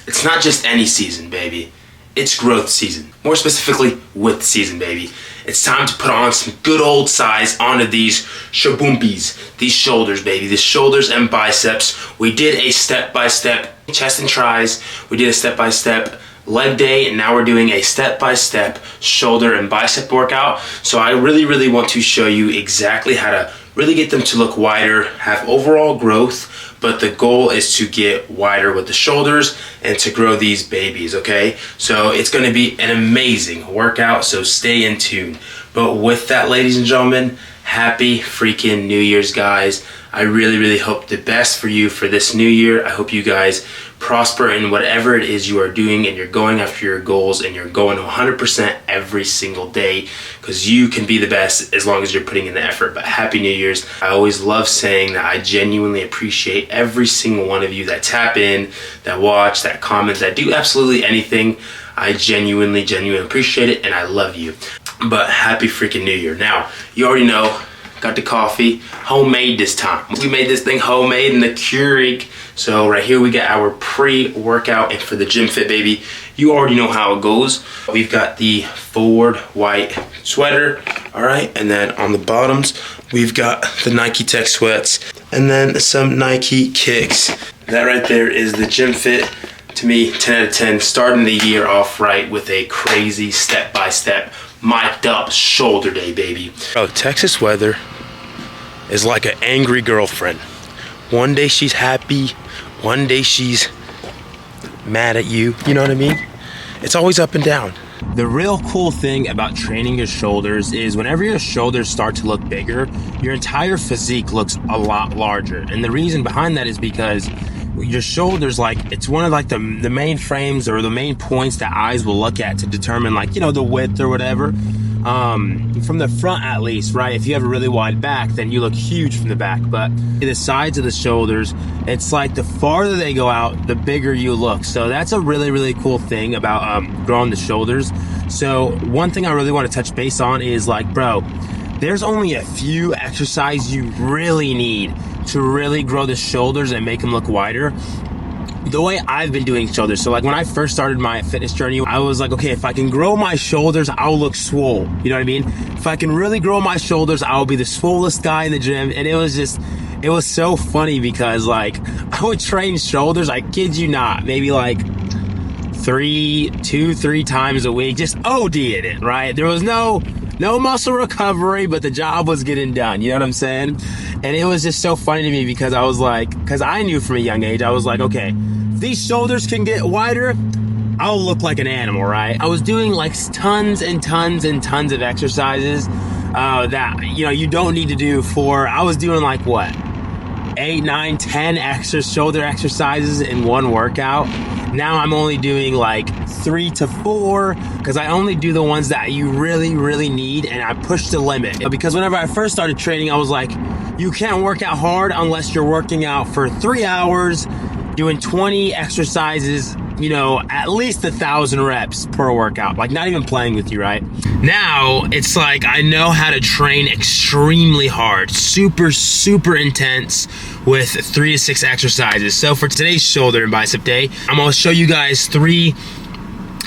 It's not just any season, baby. It's growth season. More specifically, width season, baby. It's time to put on some good old size onto these shaboompies, these shoulders, baby. The shoulders and biceps. We did a step-by-step chest and tris. We did a step-by-step leg day, and now we're doing a step-by-step shoulder and bicep workout. So I really want to show you exactly how to really get them to look wider, have overall growth, but the goal is to get wider with the shoulders and to grow these babies, okay? So it's gonna be an amazing workout, so stay in tune. But with that, ladies and gentlemen, happy freaking New Year's, guys. I really hope the best for you for this new year. I hope you guys prosper in whatever it is you are doing, and you're going after your goals, and you're going 100% every single day, because you can be the best as long as you're putting in the effort. But happy New Year's. I always love saying that I genuinely appreciate every single one of you that tap in, that watch, that comment, that do absolutely anything. I genuinely appreciate it, and I love you. But happy freaking New Year. Now, you already know, got the coffee, homemade this time. We made this thing homemade in the Keurig. So right here we got our pre-workout, and for the gym fit, baby, you already know how it goes. We've got the forward white sweater, all right, and then on the bottoms, we've got the Nike Tech sweats, and then some Nike kicks. That right there is the gym fit. To me, 10 out of 10, starting the year off right with a crazy step-by-step mic'd up shoulder day, baby. Bro, Texas weather is like an angry girlfriend. One day she's happy, one day she's mad at you. You know what I mean? It's always up and down. The real cool thing about training your shoulders is whenever your shoulders start to look bigger, your entire physique looks a lot larger. And the reason behind that is because your shoulders, like, it's one of like the main frames or the main points that eyes will look at to determine, like, you know, the width or whatever. From the front at least, right? If you have a really wide back, then you look huge from the back. But the sides of the shoulders, it's like the farther they go out, the bigger you look. So that's a really cool thing about growing the shoulders. So one thing I really want to touch base on is, like, bro, there's only a few exercises you really need to really grow the shoulders and make them look wider. The way I've been doing shoulders, so like when I first started my fitness journey, I was like, okay, if I can grow my shoulders, I'll look swole. You know what I mean? If I can really grow my shoulders, I'll be the swollest guy in the gym. And it was so funny because, like, I would train shoulders, I kid you not, maybe like 3 times a week, just ODing it, right? There was no muscle recovery, but the job was getting done. You know what I'm saying? And it was just so funny to me because I was like, because I knew from a young age, I was like, okay, if these shoulders can get wider, I'll look like an animal, right? I was doing like tons and tons of exercises that, you know, you don't need to do I was doing like what? 8, 9, 10 shoulder exercises in one workout. Now I'm only doing like 3 to 4 because I only do the ones that you really need, and I push the limit. Because whenever I first started training, I was like, you can't work out hard unless you're working out for 3 hours, doing 20 exercises, you know, at least 1,000 reps per workout, like not even playing with you, right? Now it's like I know how to train extremely hard, super intense with 3 to 6 exercises. So for today's shoulder and bicep day, I'm gonna show you guys 3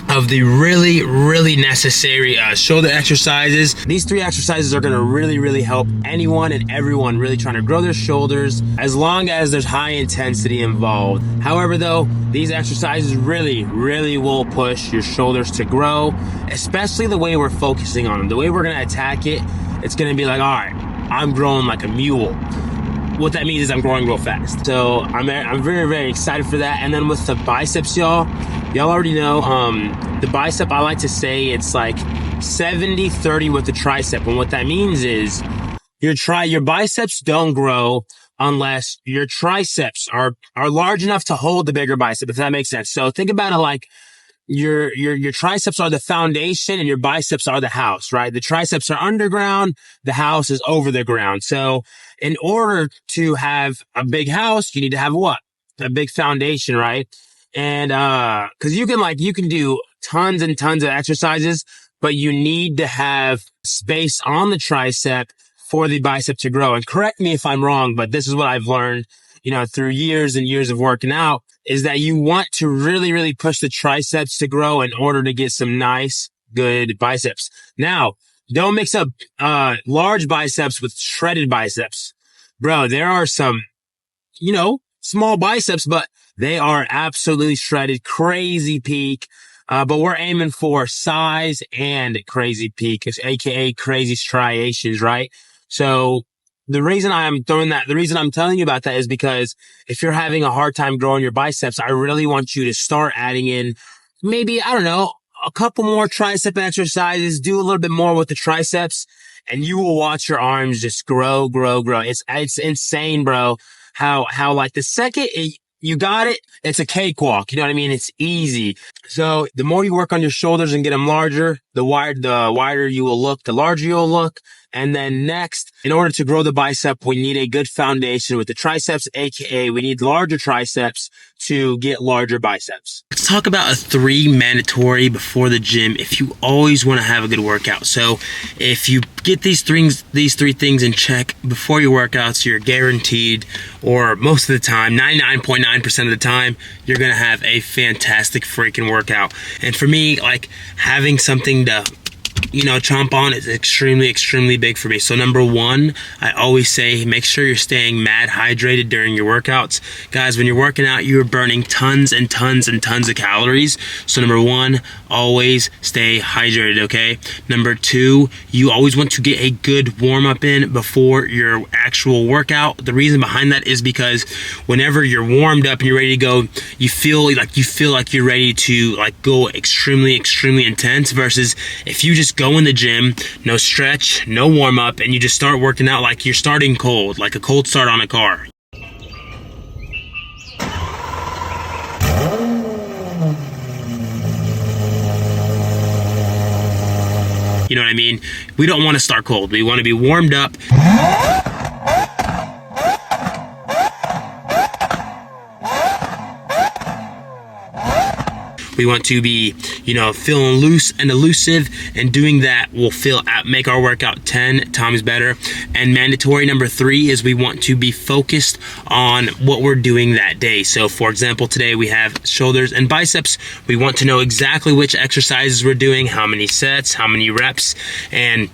of the really necessary shoulder exercises. These 3 exercises are gonna really help anyone and everyone really trying to grow their shoulders, as long as there's high intensity involved. However though, these exercises really will push your shoulders to grow, especially the way we're focusing on them. The way we're gonna attack it, it's gonna be like, all right, I'm growing like a mule. What that means is I'm growing real fast. So I'm very excited for that. And then with the biceps, y'all already know, the bicep, I like to say it's like 70-30 with the tricep. And what that means is your biceps don't grow unless your triceps are large enough to hold the bigger bicep, if that makes sense. So think about it like your triceps are the foundation and your biceps are the house, right? The triceps are underground, the house is over the ground. So in order to have a big house, you need to have what? A big foundation, right? And cause you can do tons and tons of exercises, but you need to have space on the tricep for the bicep to grow. And correct me if I'm wrong, but this is what I've learned through years and years of working out is that you want to really, really push the triceps to grow in order to get some nice, good biceps. Now, don't mix up, large biceps with shredded biceps. Bro, there are some, small biceps, but they are absolutely shredded, crazy peak. But we're aiming for size and crazy peak, aka crazy striations, right? So the reason I'm telling you about that is because if you're having a hard time growing your biceps, I really want you to start adding in maybe, I don't know, a couple more tricep exercises, do a little bit more with the triceps, and you will watch your arms just grow, grow, grow. It's insane, bro. How like the second you got it, it's a cakewalk. You know what I mean? It's easy. So the more you work on your shoulders and get them larger, the wider you will look, the larger you'll look. And then next, in order to grow the bicep, we need a good foundation with the triceps, aka we need larger triceps to get larger biceps. Let's talk about a 3 mandatory before the gym if you always want to have a good workout. So if you get these 3 things in check before your workouts, you're guaranteed, or most of the time, 99.9% of the time, you're going to have a fantastic freaking workout. And for me, like having something to chomp on is extremely, extremely big for me. So number 1, I always say, make sure you're staying mad hydrated during your workouts. Guys, when you're working out, you're burning tons and tons and tons of calories. So number 1, always stay hydrated, okay? Number 2, you always want to get a good warm up in before your actual workout. The reason behind that is because whenever you're warmed up and you're ready to go, you feel like you're ready to go extremely, extremely intense, versus if you just go in the gym, no stretch, no warm up, and you just start working out like you're starting cold, like a cold start on a car. You know what I mean? We don't want to start cold. We want to be warmed up. We want to be, feeling loose and elusive, and doing that will make our workout 10 times better. And mandatory number 3 is we want to be focused on what we're doing that day. So for example, today we have shoulders and biceps. We want to know exactly which exercises we're doing, how many sets, how many reps, and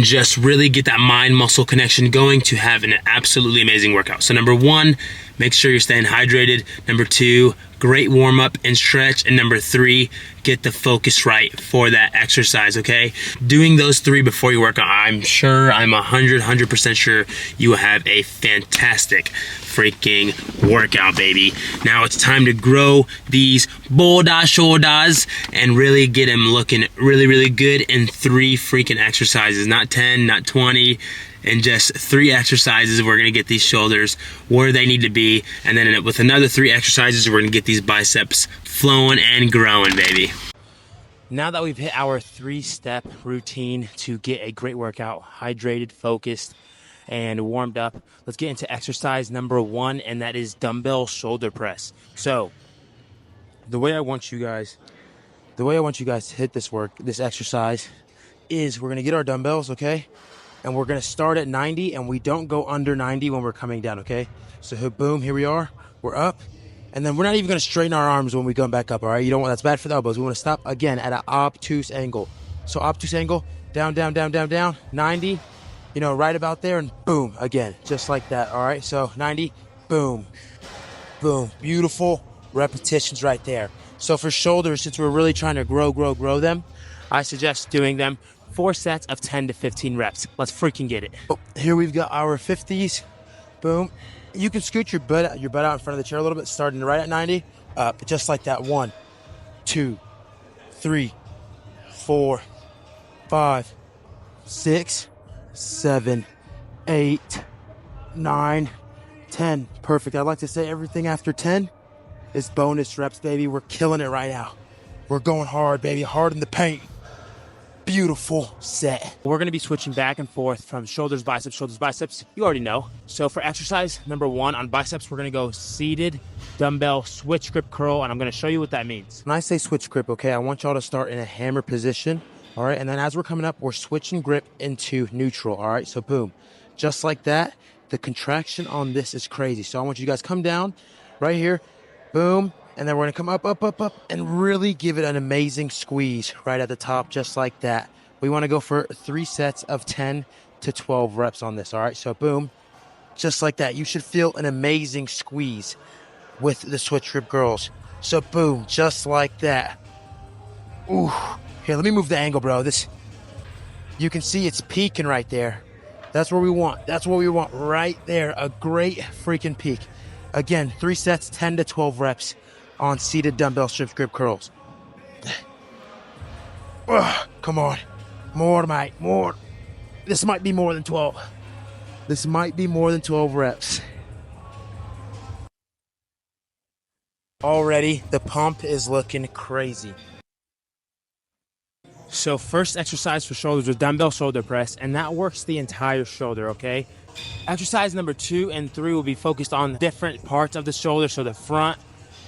just really get that mind-muscle connection going to have an absolutely amazing workout. So number 1, make sure you're staying hydrated. Number 2, great warm-up and stretch. And number 3, get the focus right for that exercise, okay? Doing those 3 before you work out, I'm 100% sure you will have a fantastic freaking workout, baby. Now it's time to grow these boulder shoulders and really get them looking really, really good in 3 freaking exercises. Not 10, not 20, and just 3 exercises. We're gonna get these shoulders where they need to be, and then with another 3 exercises, we're gonna get these biceps flowing and growing, baby. Now that we've hit our 3-step routine to get a great workout, hydrated, focused, and warmed up, let's get into exercise number 1, and that is dumbbell shoulder press. So the way I want you guys to hit this exercise is we're gonna get our dumbbells, okay? And we're gonna start at 90, and we don't go under 90 when we're coming down, okay? So boom, here we are, we're up. And then we're not even gonna straighten our arms when we come back up, all right? That's bad for the elbows. We wanna stop again at an obtuse angle. So obtuse angle, down, down, down, down, down, 90, right about there, and boom, again, just like that, all right? So 90, boom, boom, beautiful repetitions right there. So for shoulders, since we're really trying to grow them, I suggest doing them 4 sets of 10 to 15 reps. Let's freaking get it. Oh, here we've got our 50s, boom. You can scoot your butt out in front of the chair a little bit, starting right at 90, up, just like that. 1, 2, 3, 4, 5, 6, 7, 8, 9, 10. Perfect. I like to say everything after 10 is bonus reps, baby. We're killing it right now. We're going hard, baby. Hard in the paint. Beautiful set. We're going to be switching back and forth from shoulders, biceps. You already know. So for exercise number 1 on biceps, we're going to go seated dumbbell switch grip curl, and I'm going to show you what that means. When I say switch grip, okay, I want y'all to start in a hammer position, all right? And then as we're coming up, we're switching grip into neutral, all right? So boom, just like that. The contraction on this is crazy. So I want you guys to come down right here, boom, and then we're gonna come up, up, up, up, and really give it an amazing squeeze right at the top, just like that. We wanna go for 3 sets of 10 to 12 reps on this, all right? So boom, just like that. You should feel an amazing squeeze with the switch grip girls. So boom, just like that. Ooh, here, let me move the angle, bro. You can see it's peaking right there. That's where we want. That's what we want right there. A great freaking peak. Again, 3 sets, 10 to 12 reps on seated dumbbell strip grip curls. Come on. More, mate. More. This might be more than 12. This might be more than 12 reps. Already, the pump is looking crazy. So first exercise for shoulders was dumbbell shoulder press, and that works the entire shoulder, okay? Exercise number 2 and 3 will be focused on different parts of the shoulder, so the front,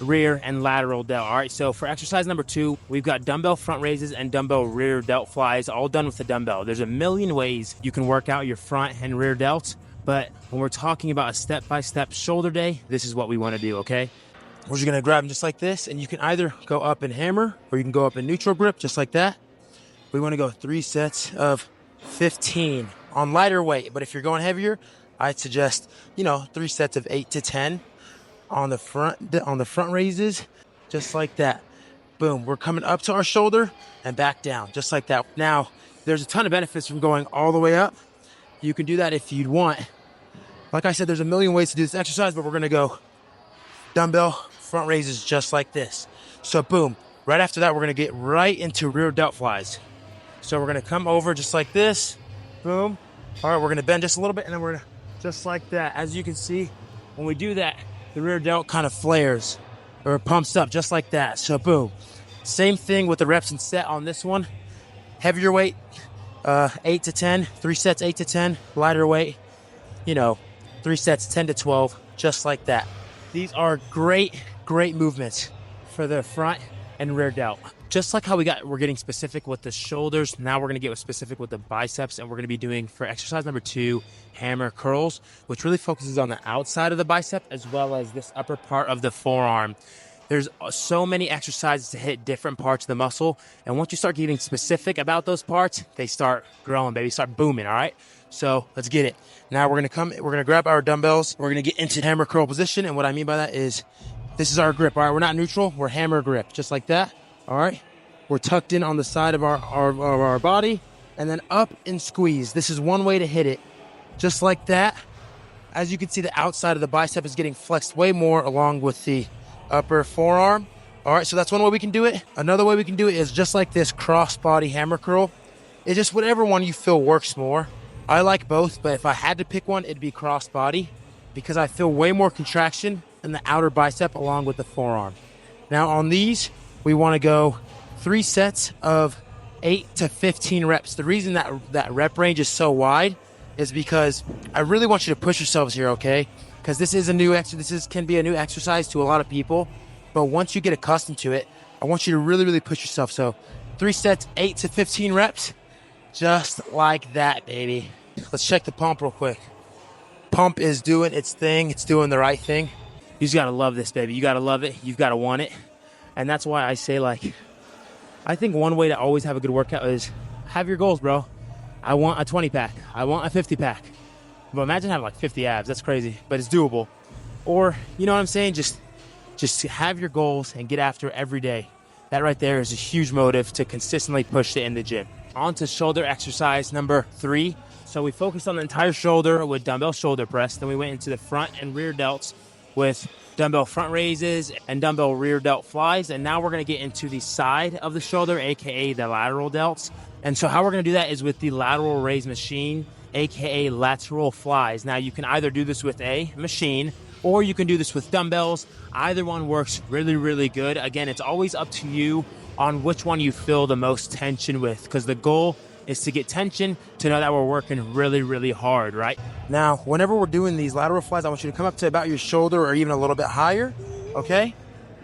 rear, and lateral delt. All right, so for exercise number 2, we've got dumbbell front raises and dumbbell rear delt flies, all done with the dumbbell. There's a million ways you can work out your front and rear delts, but when we're talking about a step-by-step shoulder day, this is what we want to do, okay? We're just gonna grab them just like this, and you can either go up in hammer, or you can go up in neutral grip, just like that. We want to go 3 sets of 15 on lighter weight. But if you're going heavier, I'd suggest, 3 sets of 8 to 10 on the front raises, just like that. Boom, we're coming up to our shoulder and back down, just like that. Now, there's a ton of benefits from going all the way up. You can do that if you'd want. Like I said, there's a million ways to do this exercise, but we're going to go dumbbell front raises just like this. So boom, right after that, we're going to get right into rear delt flies. So we're going to come over just like this. Boom. All right, we're going to bend just a little bit, and then we're going to just like that. As you can see, when we do that, the rear delt kind of flares or pumps up just like that. So boom. Same thing with the reps and set on this one. Heavier weight, 8 to 10. 3 sets, 8 to 10. Lighter weight, 3 sets, 10 to 12, just like that. These are great movements for the front and rear delt. Just like how we're getting specific with the shoulders, now we're going to get specific with the biceps, and we're going to be doing for exercise number 2, hammer curls, which really focuses on the outside of the bicep as well as this upper part of the forearm. There's so many exercises to hit different parts of the muscle, and once you start getting specific about those parts, they start growing, baby, start booming, all right? So let's get it. Now we're going to grab our dumbbells, we're going to get into hammer curl position, and what I mean by that is this is our grip, all right? We're not neutral, we're hammer grip, just like that. All right, we're tucked in on the side of our body, and then up and squeeze. This is one way to hit it, just like that. As you can see, the outside of the bicep is getting flexed way more along with the upper forearm. All right, so that's one way we can do it. Another way we can do it is just like this cross-body hammer curl. It's just whatever one you feel works more. I like both, but if I had to pick one, it'd be cross-body because I feel way more contraction in the outer bicep along with the forearm. Now on these, we want to go 3 sets of 8 to 15 reps. The reason that rep range is so wide is because I really want you to push yourselves here, okay? Because this is a new can be a new exercise to a lot of people, but once you get accustomed to it, I want you to really push yourself. So 3 sets, 8 to 15 reps, just like that, baby. Let's check the pump real quick. Pump is doing its thing. It's doing the right thing. You just got to love this, baby. You got to love it. You've got to want it. And that's why I say, I think one way to always have a good workout is have your goals, bro. I want a 20-pack. I want a 50-pack. But imagine having 50 abs. That's crazy, but it's doable. Or, you know what I'm saying? Just have your goals and get after it every day. That right there is a huge motive to consistently push it in the gym. On to shoulder exercise number 3. So we focused on the entire shoulder with dumbbell shoulder press. Then we went into the front and rear delts with dumbbell front raises and dumbbell rear delt flies. And now we're going to get into the side of the shoulder, aka the lateral delts. And so how we're going to do that is with the lateral raise machine, aka lateral flies. Now you can either do this with a machine or you can do this with dumbbells. Either one works really good. Again, it's always up to you on which one you feel the most tension with, because the goal is to get tension to know that we're working really hard, right? Now, whenever we're doing these lateral flies, I want you to come up to about your shoulder or even a little bit higher, okay?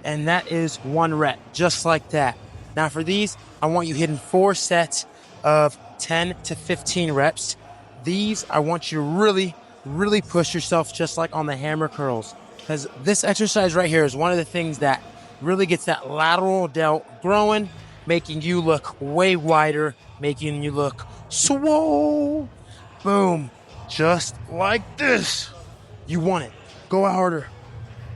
And that is 1 rep, just like that. Now for these, I want you hitting 4 sets of 10 to 15 reps. These, I want you to really really push yourself just like on the hammer curls. Because this exercise right here is one of the things that really gets that lateral delt growing, making you look way wider, making you look swole. Boom. Just like this. You want it. Go out harder.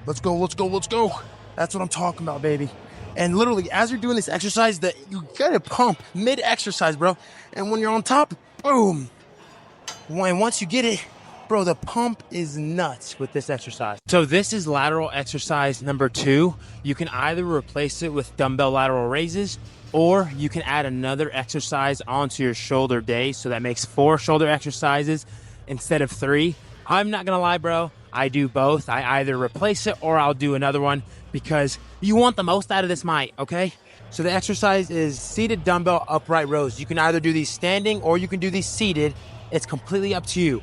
Let's go, let's go, let's go. That's what I'm talking about, baby. And literally, as you're doing this exercise, that you gotta pump mid-exercise, bro. And when you're on top, boom. And once you get it, bro, the pump is nuts with this exercise. So this is lateral exercise number 2. You can either replace it with dumbbell lateral raises, or you can add another exercise onto your shoulder day. So that makes 4 shoulder exercises instead of 3. I'm not gonna lie, bro. I do both. I either replace it or I'll do another one because you want the most out of this might, okay? So the exercise is seated dumbbell upright rows. You can either do these standing or you can do these seated. It's completely up to you.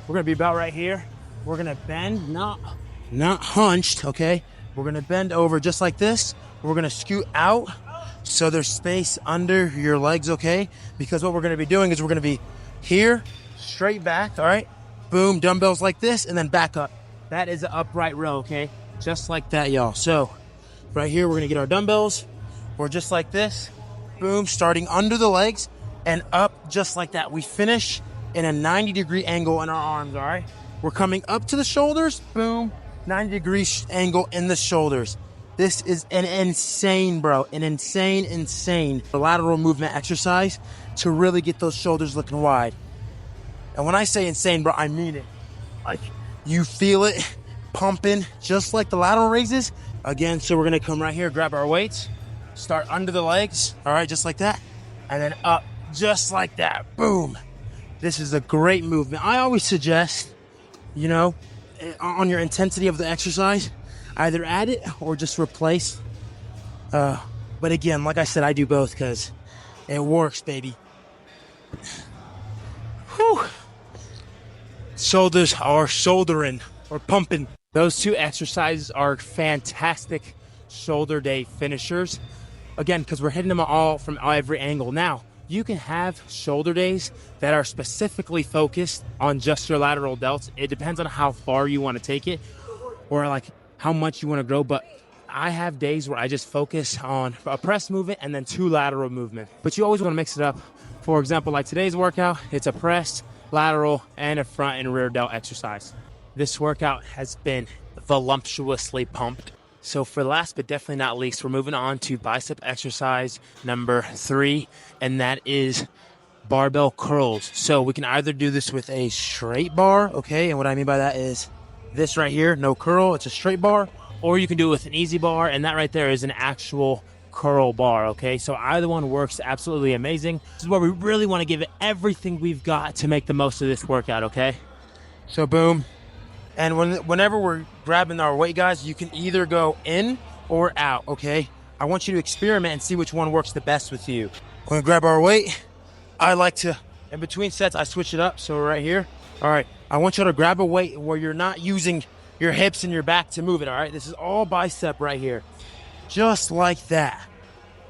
We're gonna be about right here. We're gonna bend, not hunched, okay? We're gonna bend over just like this. We're gonna scoot out so there's space under your legs, okay? Because what we're gonna be doing is we're gonna be here, straight back, all right? Boom, dumbbells like this, and then back up. That is an upright row, okay? Just like that, y'all. So, right here, we're gonna get our dumbbells. We're just like this. Boom, starting under the legs and up just like that. We finish in a 90-degree angle in our arms, all right? We're coming up to the shoulders. Boom, 90-degree angle in the shoulders. This is an insane, bro, an insane lateral movement exercise to really get those shoulders looking wide. And when I say insane, bro, I mean it. Like, you feel it pumping just like the lateral raises. Again, so we're gonna come right here, grab our weights, start under the legs, all right, just like that, and then up just like that, boom. This is a great movement. I always suggest, you know, on your intensity of the exercise, either add it or just replace. But again, like I said, I do both because it works, baby. Whew. Shoulders are shouldering or pumping. Those 2 exercises are fantastic shoulder day finishers. Again, because we're hitting them all from every angle. Now, you can have shoulder days that are specifically focused on just your lateral delts. It depends on how far you want to take it or like how much you want to grow. But I have days where I just focus on a press movement and then 2 lateral movements. But you always want to mix it up. For example, like today's workout, it's a press, lateral, and a front and rear delt exercise. This workout has been voluptuously pumped. So for last but definitely not least, we're moving on to bicep exercise number 3, and that is barbell curls. So we can either do this with a straight bar, okay? And what I mean by that is this right here, no curl, it's a straight bar, or you can do it with an easy bar, and that right there is an actual curl bar, okay? So either one works absolutely amazing. This is where we really want to give it everything we've got to make the most of this workout, okay? So boom. And whenever we're grabbing our weight, guys, you can either go in or out, okay? I want you to experiment and see which one works the best with you. We're gonna grab our weight. I like to, in between sets, I switch it up. So we're right here. All right, I want you to grab a weight where you're not using your hips and your back to move it, all right? This is all bicep right here. Just like that.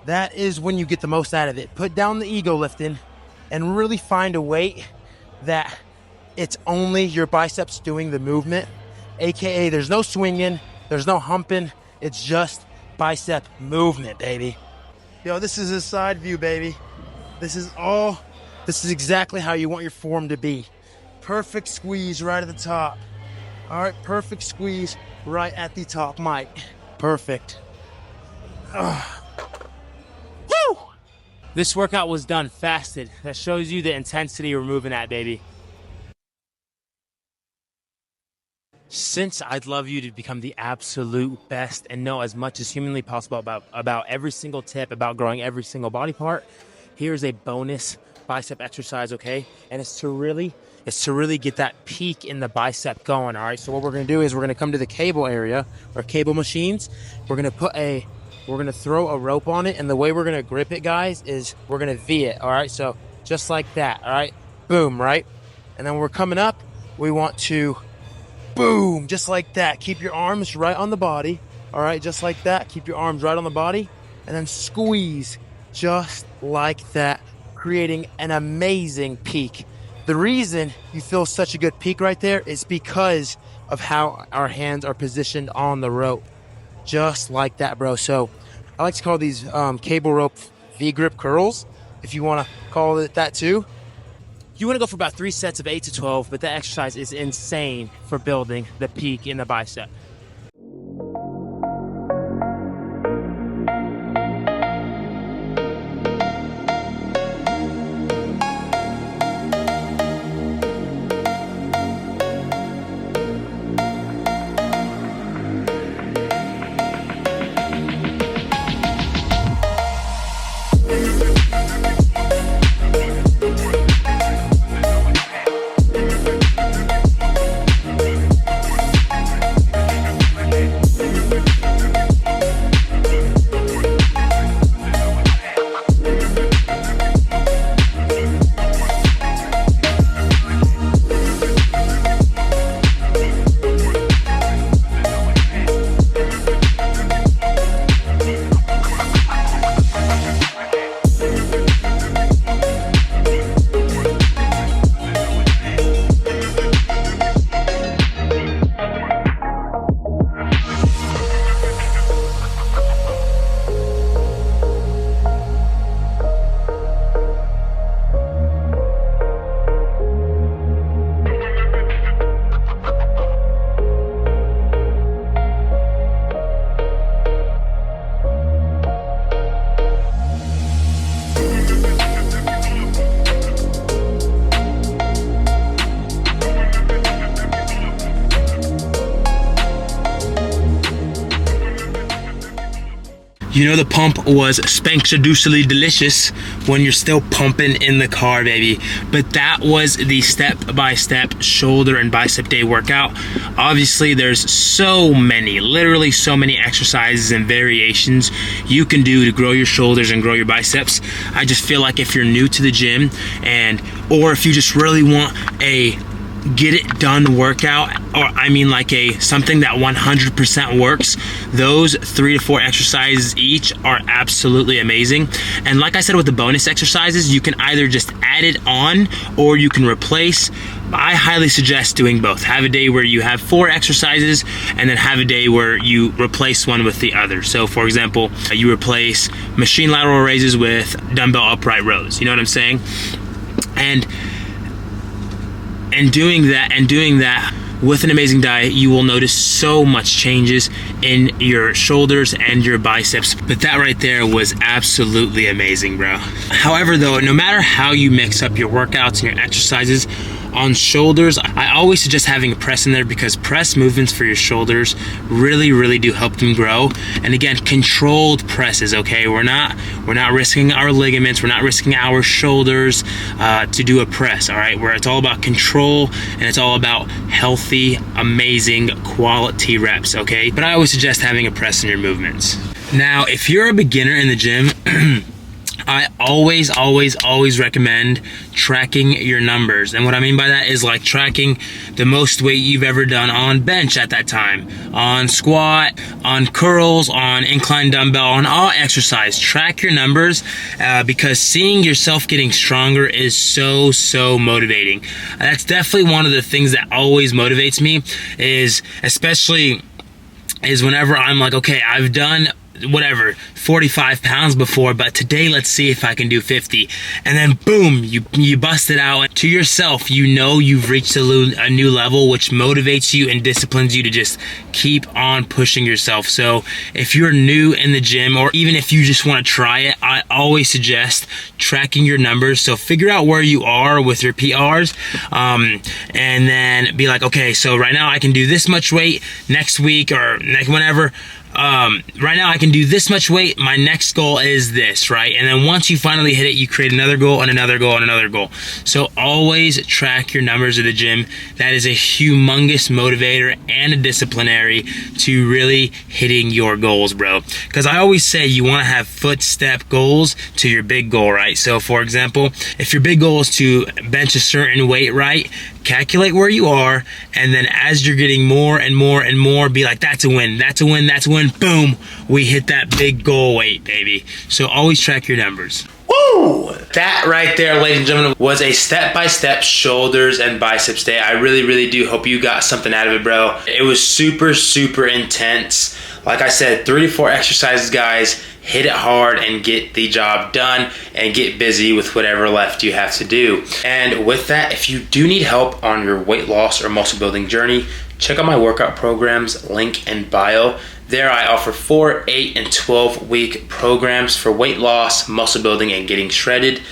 That is when you get the most out of it. Put down the ego lifting and really find a weight that it's only your biceps doing the movement. AKA there's no swinging, there's no humping. It's just bicep movement, baby. Yo, this is a side view, baby. This is exactly how you want your form to be. Perfect squeeze right at the top. All right, perfect squeeze right at the top, Mike. Perfect. Woo! This workout was done fasted. That shows you the intensity we're moving at, baby. Since I'd love you to become the absolute best and know as much as humanly possible about every single tip, about growing every single body part, here's a bonus bicep exercise, okay? And it's to really get that peak in the bicep going, all right? So what we're gonna do is we're gonna come to the cable area, or cable machines. We're gonna throw a rope on it, and the way we're gonna grip it, guys, is we're gonna V it, all right? So just like that, all right? Boom, right? And then when we're coming up, we want to boom, just like that. Keep your arms right on the body. All right, just like that. Keep your arms right on the body. And then squeeze just like that, creating an amazing peak The reason you feel such a good peak right there is because of how our hands are positioned on the rope. Just like that, bro. So I like to call these cable rope V-grip curls, if you want to call it that too. You want to go for about 3 sets of 8 to 12, but that exercise is insane for building the peak in the bicep. You know, the pump was spankadooshly delicious when you're still pumping in the car, baby. But that was the step-by-step shoulder and bicep day workout. Obviously, there's so many, literally so many exercises and variations you can do to grow your shoulders and grow your biceps. I just feel like if you're new to the gym or if you just really want a get it done workout, or I mean like something that 100% works, those 3 to 4 exercises each are absolutely amazing. And like I said with the bonus exercises, you can either just add it on or you can replace. I highly suggest doing both. Have a day where you have 4 exercises and then have a day where you replace one with the other. So for example, you replace machine lateral raises with dumbbell upright rows. You know what I'm saying? And doing that with an amazing diet, you will notice so much changes in your shoulders and your biceps. But that right there was absolutely amazing, bro. However though, no matter how you mix up your workouts and your exercises, on shoulders, I always suggest having a press in there because press movements for your shoulders really do help them grow. And again, controlled presses, okay? We're not risking our ligaments, we're not risking our shoulders to do a press, all right? Where it's all about control and it's all about healthy, amazing quality reps, okay? But I always suggest having a press in your movements. Now, if you're a beginner in the gym, I always recommend tracking your numbers. And what I mean by that is like tracking the most weight you've ever done on bench at that time, on squat, on curls, on incline dumbbell, on all exercise. Track your numbers because seeing yourself getting stronger is so motivating. That's definitely one of the things that always motivates me is whenever I'm like, okay, I've done whatever 45 pounds before, but today let's see if I can do 50, and then boom, you bust it out. And to yourself, you know you've reached a new level, which motivates you and disciplines you to just keep on pushing yourself. So if you're new in the gym, or even if you just want to try it, I always suggest tracking your numbers. So figure out where you are with your PRs, and then be like, okay, so right now I can do this much weight, next week or whenever. Right now I can do this much weight, my next goal is this, right? And then once you finally hit it, you create another goal and another goal and another goal. So always track your numbers at the gym. That is a humongous motivator and a disciplinary to really hitting your goals, bro. Because I always say you want to have footstep goals to your big goal, right? So for example, if your big goal is to bench a certain weight, right? Calculate where you are, and then as you're getting more and more and more, be like, that's a win, that's a win, that's a win. Boom, we hit that big goal weight, baby. So always track your numbers. Woo! Woo! That right there, ladies and gentlemen, was a step-by-step shoulders and biceps day. I really do hope you got something out of it, bro. It was super intense. Like I said, 3 to 4 exercises, guys. Hit it hard and get the job done and get busy with whatever left you have to do. And with that, if you do need help on your weight loss or muscle building journey, check out my workout programs, link in bio. There I offer 4, 8, and 12 week programs for weight loss, muscle building, and getting shredded.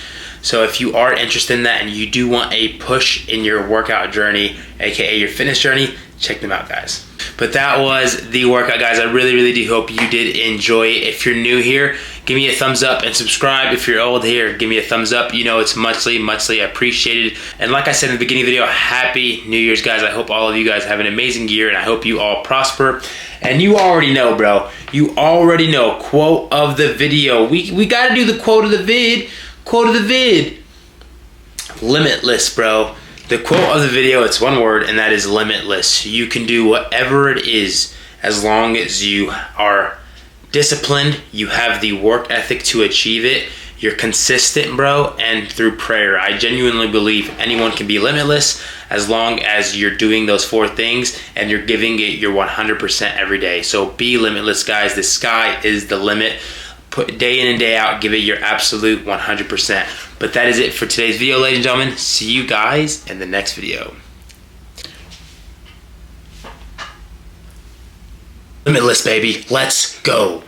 So if you are interested in that and you do want a push in your workout journey, aka your fitness journey, check them out, guys. But that was the workout, guys. I really do hope you did enjoy it. If you're new here, give me a thumbs up and subscribe. If you're old here, give me a thumbs up. You know it's muchly appreciated. And like I said in the beginning of the video, happy New Year's, guys. I hope all of you guys have an amazing year, and I hope you all prosper. And you already know, bro. You already know. Quote of the video. We got to do the quote of the vid. Quote of the vid. Limitless, bro. The quote of the video, it's one word, and that is limitless. You can do whatever it is as long as you are disciplined, you have the work ethic to achieve it, you're consistent, bro, and through prayer. I genuinely believe anyone can be limitless as long as you're doing those 4 things and you're giving it your 100% every day. So be limitless, guys. The sky is the limit. Put day in and day out, give it your absolute 100%. But that is it for today's video, ladies and gentlemen. See you guys in the next video. Limitless, baby. Let's go.